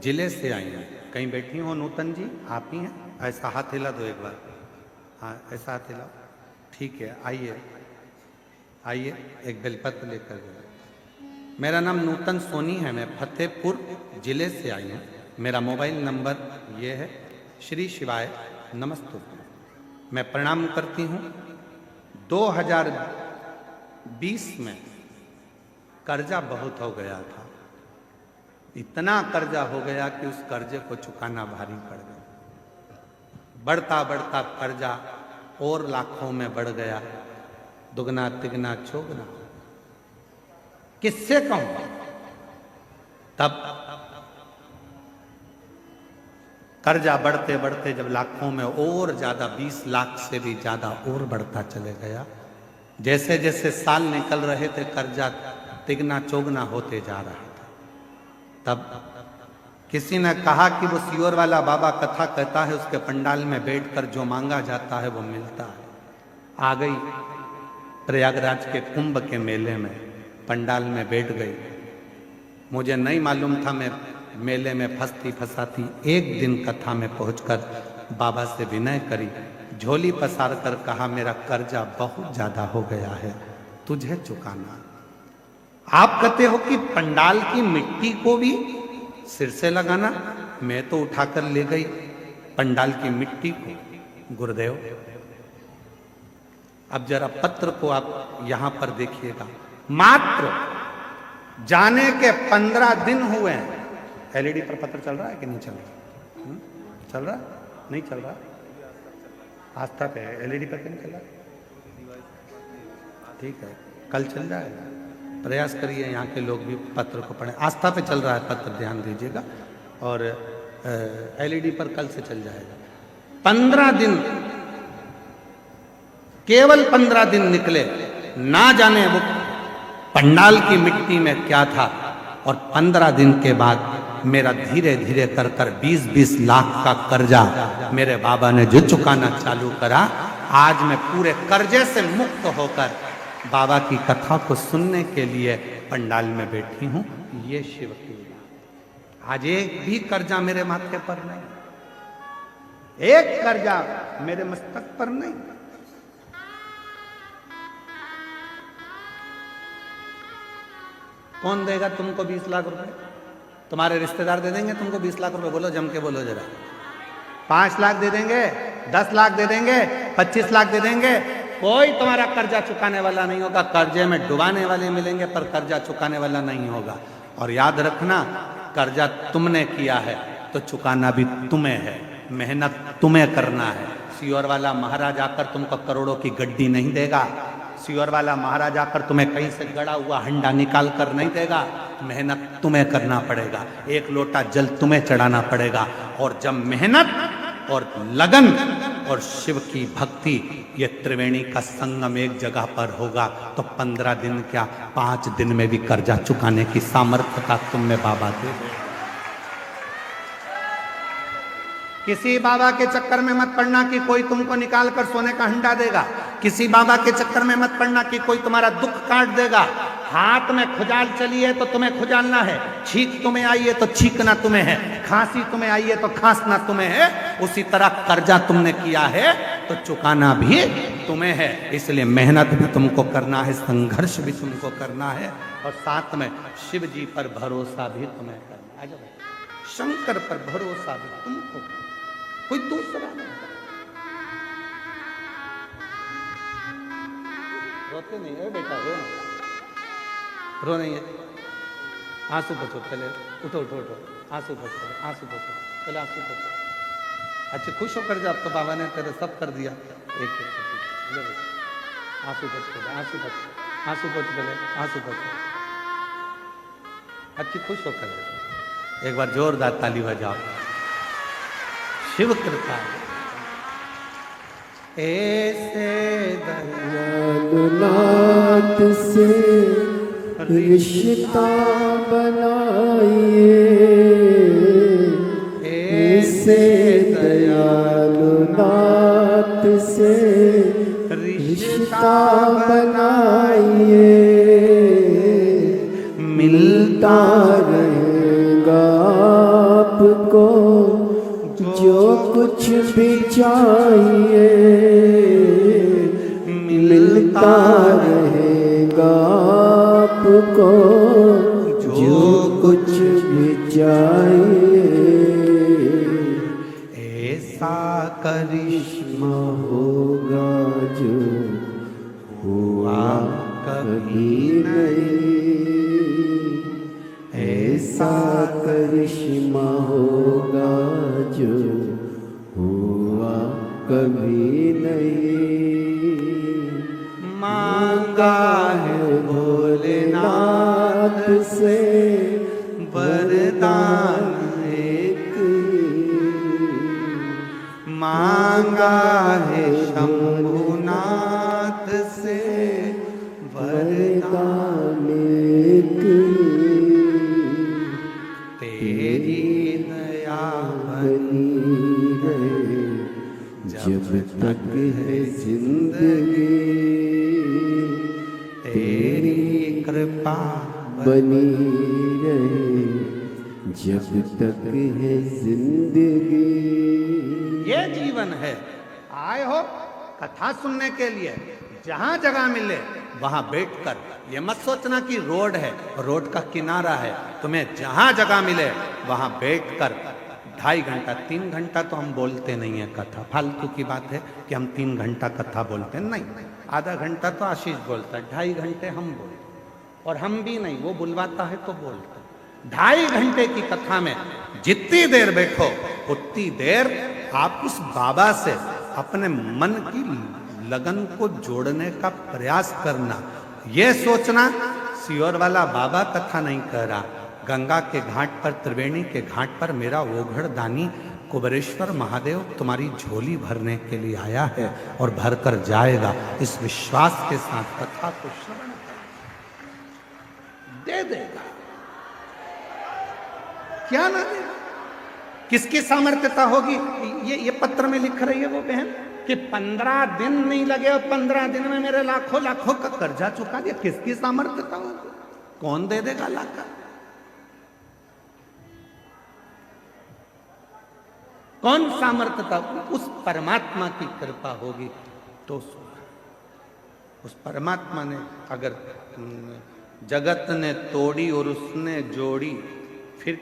जिले से आई हूँ। कहीं बैठी हो नूतन जी, आप ही हैं? ऐसा हाथ हिला दो एक बार, हाँ ऐसा हाथ हिलाओ, ठीक है। आइए आइए, एक बेलपत्र लेकर जाओ। मेरा नाम नूतन सोनी है, मैं फतेहपुर जिले से आई हूँ। मेरा मोबाइल नंबर ये है। श्री शिवाय नमस्तु। मैं प्रणाम करती हूँ। 2020 में कर्जा बहुत हो गया था, इतना कर्जा हो गया कि उस कर्जे को चुकाना भारी पड़ गया। बढ़ता बढ़ता कर्जा और लाखों में बढ़ गया, दुगना तिगना चौगना, किससे कहूं। तब कर्जा बढ़ते बढ़ते जब लाखों में और ज्यादा, 20 लाख से भी ज्यादा और बढ़ता चले गया। जैसे जैसे साल निकल रहे थे कर्जा तिगना चौगना होते जा रहा था। तब किसी ने कहा कि वो सियोर वाला बाबा कथा कहता है, उसके पंडाल में बैठकर जो मांगा जाता है वो मिलता है। आ गई प्रयागराज के कुंभ के मेले में, पंडाल में बैठ गई। मुझे नहीं मालूम था, मैं मेले में फंसती फंसाती एक दिन कथा में पहुंचकर बाबा से विनय करी, झोली पसार कर कहा, मेरा कर्जा बहुत ज्यादा हो गया है, तुझे चुकाना। आप कहते हो कि पंडाल की मिट्टी को भी सिर से लगाना, मैं तो उठाकर ले गई पंडाल की मिट्टी को। गुरुदेव, अब जरा पत्र को आप यहां पर देखिएगा, मात्र जाने के 15 दिन हुए हैं। एलईडी पर पत्र चल रहा है कि नहीं चल रहा? चल रहा? नहीं चल रहा? आस्था पे है, एलईडी पर क्यों नहीं चल रहा? ठीक है, कल चल जाएगा। प्रयास करिए यहाँ के लोग भी पत्र को पढ़ें। आस्था पे चल रहा है पत्र, ध्यान दीजिएगा, और एलईडी पर कल से चल जाएगा। 15 दिन केवल 15 दिन निकले, ना जाने वो पंडाल की मिट्टी में क्या था। और 15 दिन के बाद मेरा धीरे धीरे कर कर 20-20 लाख का कर्जा मेरे बाबा ने जो चुकाना चालू करा, आज मैं पूरे कर्जे से मुक्त होकर बाबा की कथा को सुनने के लिए पंडाल में बैठी हूं। ये शिव की बात। आज एक भी कर्जा मेरे माथे पर नहीं, एक कर्जा मेरे मस्तक पर नहीं। कौन देगा तुमको 20 लाख रुपए? तुम्हारे रिश्तेदार दे देंगे तुमको 20 लाख रुपए? बोलो, जम के बोलो जरा। 5 लाख दे देंगे, 10 लाख दे देंगे, 25 लाख दे देंगे। कोई तुम्हारा कर्जा चुकाने वाला नहीं होगा। कर्जे में डुबाने वाले मिलेंगे पर कर्जा चुकाने वाला नहीं होगा। और याद रखना, कर्जा तुमने किया है तो चुकाना भी तुम्हें है, मेहनत तुम्हें करना है। सियोर वाला महाराज आकर तुमको करोड़ों की गड्डी नहीं देगा। सियोर वाला महाराज आकर तुम्हें कहीं से गड़ा हुआ हंडा निकाल कर नहीं देगा। मेहनत तुम्हें करना पड़ेगा, एक लोटा जल तुम्हें चढ़ाना पड़ेगा। और जब मेहनत और लगन और शिव की भक्ति, ये त्रिवेणी का संगम एक जगह पर होगा तो 15 दिन क्या 5 दिन में भी कर्जा चुकाने की सामर्थ्यता तुम में बाबा दे दे। किसी बाबा के चक्कर में मत पड़ना कि कोई तुमको निकाल कर सोने का हंडा देगा। किसी बाबा के चक्कर में मत पड़ना कि कोई तुम्हारा दुख काट देगा। हाथ में खुजाल चली है तो तुम्हें खुजालना है, छींक तुम्हें आई है तो छींकना तुम्हें है, खांसी तुम्हें आई है तो खांसना तुम्हें है। उसी तरह कर्जा तुमने किया है तो चुकाना भी तुम्हें है। इसलिए मेहनत भी तुमको करना है, संघर्ष भी तुमको करना है, और साथ में शिव जी पर भरोसा भी तुम्हें करना है। शंकर पर भरोसा भी तुमको, कोई दूसरा नहीं। रोते नहीं है बेटा, रो नहीं, रो नहीं है। आंसू बचो पहले, उठो उठो उठो, आंसू बचो, आंसू बचो पहले, आंसू बचो। अच्छे खुश होकर जा, अब तो बाबा ने तेरे सब कर दिया। एक आंसू बच, आंसू बच, आंसू बच पहले, आंसू बचो। अच्छी खुश होकर जा। एक बार जोरदार ताली बजाओ। शिव कृपा ऐसे दयालुनाथ से रिश्ता बनाइए, ऐसे दयालुनाथ से रिश्ता बनाइए। मिलता रहेगा आपको जो कुछ भी चाहिए, मिलता रहेगा आपको जो कुछ भी चाहिए। ऐसा करिश्मा होगा जो हुआ कभी नहीं, ऐसा करिश्मा होगा जो हुआ कभी नहीं। मांगा है भोलेनाथ से वरदान एक, मांगा है शंभुनाथ से वरदान एक। तेरी दया बनी रहे जब तक है जिंदगी, तेरी कृपा बनी रहे जब तक है जिंदगी। ये जीवन है। आए हो कथा सुनने के लिए, जहां जगह मिले वहां बैठकर, ये मत सोचना कि रोड है, रोड का किनारा है। तुम्हें जहां जगह मिले वहां बैठकर 2.5 घंटा 3 घंटा तो हम बोलते नहीं है कथा, फालतू की बात है कि हम 3 घंटा कथा बोलते हैं, नहीं। आधा घंटा तो आशीष बोलता है, 2.5 घंटे हम बोलते, और हम भी नहीं, वो बुलवाता है तो बोलते। 2.5 घंटे की कथा में जितनी देर बैठो उतनी देर आप उस बाबा से अपने मन की लगन को जोड़ने का प्रयास करना। ये सोचना सियोर वाला बाबा कथा नहीं कह रहा, गंगा के घाट पर, त्रिवेणी के घाट पर मेरा ओघड़ दानी कुबेरेश्वर महादेव तुम्हारी झोली भरने के लिए आया है और भर कर जाएगा, इस विश्वास के साथ कथा को श्रवण दे देगा। क्या ना देगा? किसकी सामर्थ्यता होगी? ये पत्र में लिख रही है वो बहन कि 15 दिन नहीं लगे और 15 दिन में मेरे लाखों लाखों का कर्जा चुका दिया। किसकी सामर्थ्यता होगी? कौन दे देगा लाख? कौन सामर्थ्यता? उस परमात्मा की कृपा होगी तो उस परमात्मा ने अगर जगत ने तोड़ी और उसने जोड़ी, फिर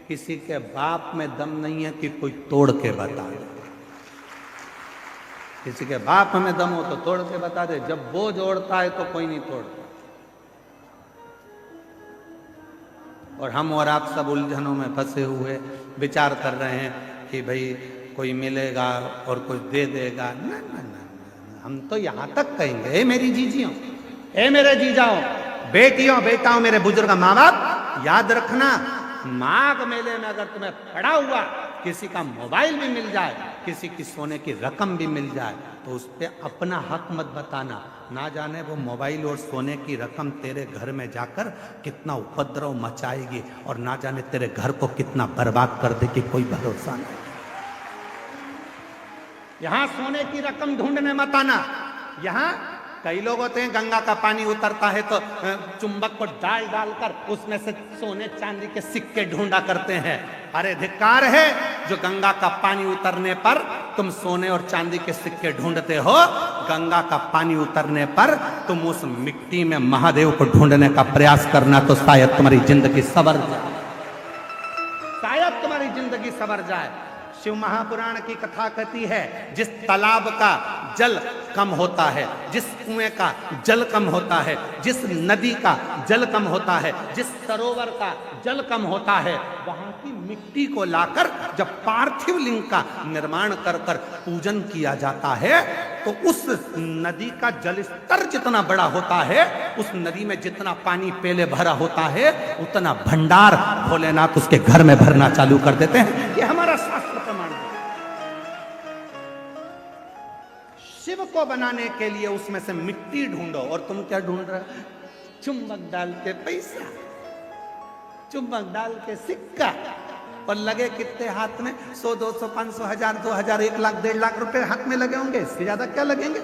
किसी के बाप में दम नहीं है कि कोई तोड़ के बता दे। किसी के बाप में दम हो तो तोड़ के बता दे, जब वो जोड़ता है तो कोई नहीं तोड़ता। और हम और आप सब उलझनों में फंसे हुए विचार कर रहे हैं कि भाई कोई मिलेगा और कुछ दे देगा। ना ना ना, हम तो यहां तक कहेंगे, ए मेरी जीजियों, ए मेरे जीजाओं, बेटियों बेटाओं, मेरे बुजुर्ग माँ बाप, याद रखना, माघ मेले में अगर तुम्हें पड़ा हुआ किसी का मोबाइल भी मिल जाए, किसी की सोने की रकम भी मिल जाए, तो उस पर अपना हक मत बताना। ना जाने वो मोबाइल और सोने की रकम तेरे घर में जाकर कितना उपद्रव मचाएगी और ना जाने तेरे घर को कितना बर्बाद कर देगी, कोई भरोसा नहीं। यहां सोने की रकम ढूंढने मत आना। यहां कई लोग होते हैं, गंगा का पानी उतरता है तो चुंबक को डाल डालकर उसमें से सोने चांदी के सिक्के ढूंढा करते हैं। अरे धिक्कार है जो गंगा का पानी उतरने पर तुम सोने और चांदी के सिक्के ढूंढते हो। गंगा का पानी उतरने पर तुम उस मिट्टी में महादेव को ढूंढने का प्रयास करना, तो शायद तुम्हारी जिंदगी संवर जाए, शायद तुम्हारी जिंदगी संवर जाए। शिव महापुराण की कथा कहती है, जिस तालाब का जल कम होता है, जिस कुएं का जल कम होता है, जिस नदी का जल कम होता है, जिस सरोवर का जल कम होता है, वहां की मिट्टी को लाकर जब पार्थिव लिंग का निर्माण कर कर पूजन किया जाता है, तो उस नदी का जल स्तर जितना बड़ा होता है, उस नदी में जितना पानी पहले भरा होता है, उतना भंडार भोलेनाथ उसके घर में भरना चालू कर देते हैं। ये हमारा शास्त्र प्रमाण है। शिव को बनाने के लिए उसमें से मिट्टी ढूंढो, और तुम क्या ढूंढ रहे हो? चुंबक डाल के पैसा, चुंबक डाल के सिक्का, और लगे कितने हाथ में? 100, 200, 500, 1000, 2000, 1 लाख, 1.5 लाख रुपए हाथ में लगे होंगे। इससे ज्यादा क्या लगेंगे?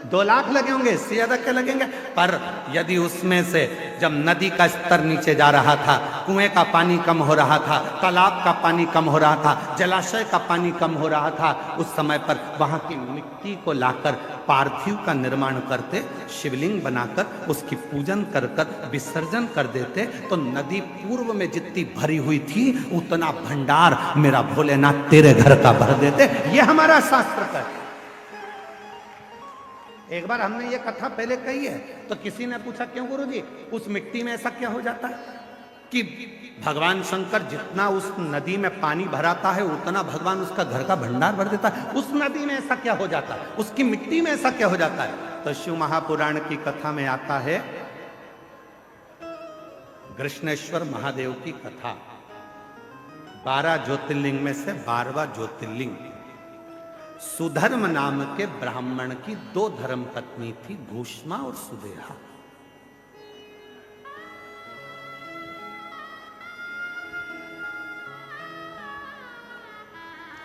2 लाख लगे होंगे, इससे ज्यादा क्या लगेंगे? पर यदि उसमें से जब नदी का स्तर नीचे जा रहा था, कुएं का पानी कम हो रहा था, तालाब का पानी कम हो रहा था, जलाशय का पानी कम हो रहा था, उस समय पर वहां की मिट्टी को लाकर पार्थिव का निर्माण करते, शिवलिंग बनाकर उसकी पूजन कर कर विसर्जन कर देते, तो नदी पूर्व में जितनी भरी हुई थी उतना भंडार मेरा भोलेनाथ तेरे घर का भर देते। ये हमारा शास्त्र का है। एक बार हमने ये कथा पहले कही है, तो किसी ने पूछा, क्यों गुरुजी, उस मिट्टी में ऐसा क्या हो जाता है कि भगवान शंकर जितना उस नदी में पानी भराता है उतना भगवान उसका घर का भंडार भर देता है, उस नदी में ऐसा क्या हो जाता है, उसकी मिट्टी में ऐसा क्या हो जाता है? तो शिव महापुराण की कथा में आता है, कृष्णेश्वर महादेव की कथा। 12 ज्योतिर्लिंग में से 12वां ज्योतिर्लिंग सुधर्म नाम के ब्राह्मण की 2 धर्म पत्नी थी, भूष्मा और सुदेहा।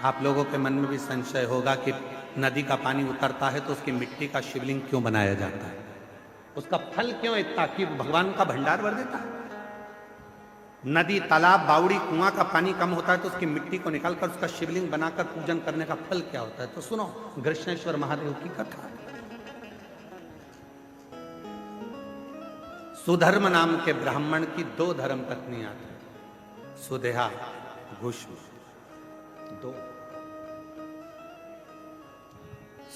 आप लोगों के मन में भी संशय होगा कि नदी का पानी उतरता है तो उसकी मिट्टी का शिवलिंग क्यों बनाया जाता है? उसका फल क्यों इतना कि भगवान का भंडार भर देता है? नदी, तालाब, बावड़ी, कुआं का पानी कम होता है तो उसकी मिट्टी को निकालकर उसका शिवलिंग बनाकर पूजन करने का फल क्या होता है? तो सुनो कृष्णेश्वर महादेव की कथा। सुधर्म नाम के ब्राह्मण की 2 धर्म पत्नियां थी, सुदेहा, भूष्मा, 2।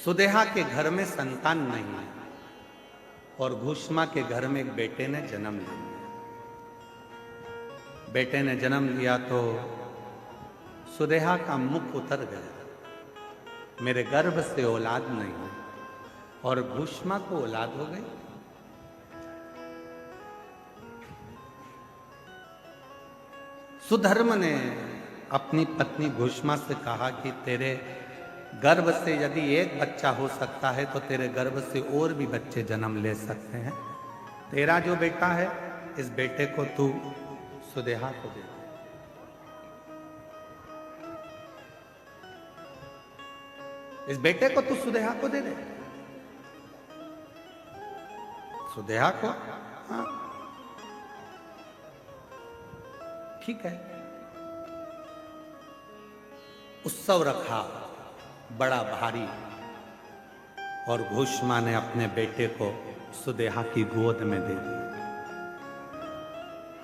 सुदेहा के घर में संतान नहीं है और भूष्मा के घर में एक बेटे ने जन्म लिया। बेटे ने जन्म लिया तो सुदेहा का मुख उतर गया, मेरे गर्भ से औलाद नहीं हुई, और भूष्मा को औलाद हो गई। सुधर्म ने अपनी पत्नी घुष्मा से कहा कि तेरे गर्भ से यदि एक बच्चा हो सकता है तो तेरे गर्भ से और भी बच्चे जन्म ले सकते हैं। तेरा जो बेटा है इस बेटे को तू सुदेहा को दे। इस बेटे को तू सुदेहा को दे दे। सुदेहा को, हाँ ठीक है। उत्सव रखा बड़ा भारी और घुष्मा ने अपने बेटे को सुदेहा की गोद में दे दिया।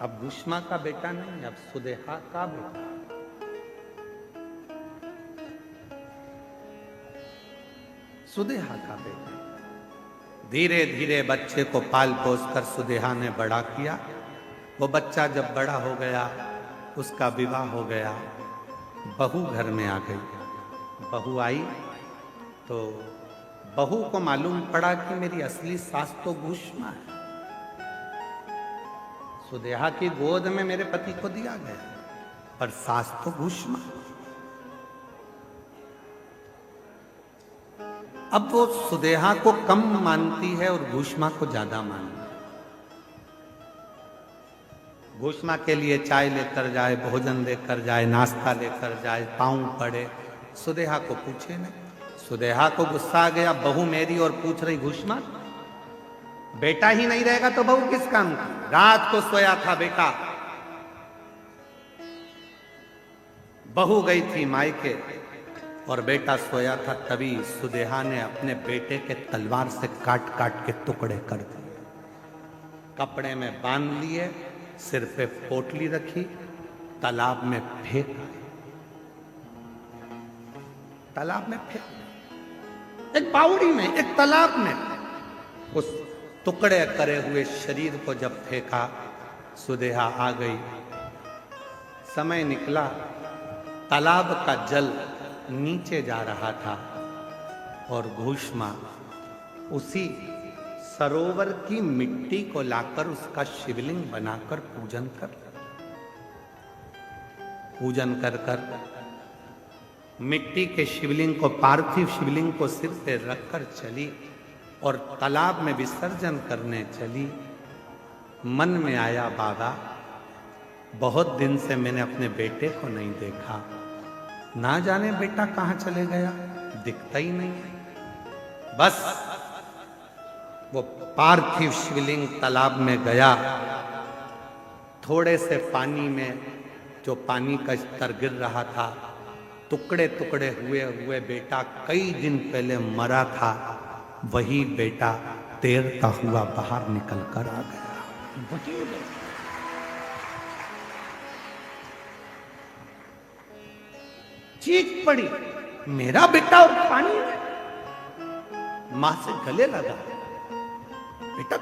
अब घुष्मा का बेटा नहीं, अब सुदेहा का बेटा। सुदेहा का बेटा। धीरे धीरे बच्चे को पाल पोस कर सुदेहा ने बड़ा किया। वो बच्चा जब बड़ा हो गया, उसका विवाह हो गया, बहू घर में आ गई। बहू आई तो बहू को मालूम पड़ा कि मेरी असली सास तो घुष्मा है। सुदेहा की गोद में मेरे पति को दिया गया, पर सास तो घुष्मा। अब वो सुदेहा को कम मानती है और घुष्मा को ज्यादा मानती है। घुष्मा के लिए चाय लेकर जाए, भोजन लेकर जाए, नाश्ता लेकर जाए, पाँव पड़े, सुदेहा को पूछे नहीं। सुदेहा को गुस्सा आ गया, बहू मेरी और पूछ रही घुष्मा। बेटा ही नहीं रहेगा तो बहू किस काम की? रात को सोया था बेटा, बहू गई थी मायके और बेटा सोया था। तभी सुदेहा ने अपने बेटे के तलवार से काट काट के टुकड़े कर दिए, कपड़े में बांध लिए, सिर पे पोटली रखी, तालाब में फेंक। तालाब में फेंक, एक बावड़ी में, एक तालाब में। उस टुकड़े करे हुए शरीर को जब फेंका, सुदेहा आ गई। समय निकला, तालाब का जल नीचे जा रहा था और घुष्मा उसी सरोवर की मिट्टी को लाकर उसका शिवलिंग बनाकर पूजन कर मिट्टी के शिवलिंग को, पार्थिव शिवलिंग को सिर पे रखकर चली और तालाब में विसर्जन करने चली। मन में आया, बाबा बहुत दिन से मैंने अपने बेटे को नहीं देखा, ना जाने बेटा कहां चले गया, दिखता ही नहीं। बस वो पार्थिव शिवलिंग तालाब में गया। थोड़े से पानी में, जो पानी का स्तर गिर रहा था, टुकड़े टुकड़े हुए बेटा कई दिन पहले मरा था, वही बेटा तैरता हुआ बाहर निकल कर आ गया। चीख पड़ी, मेरा बेटा और पानी में। मां से गले लगा, बेटा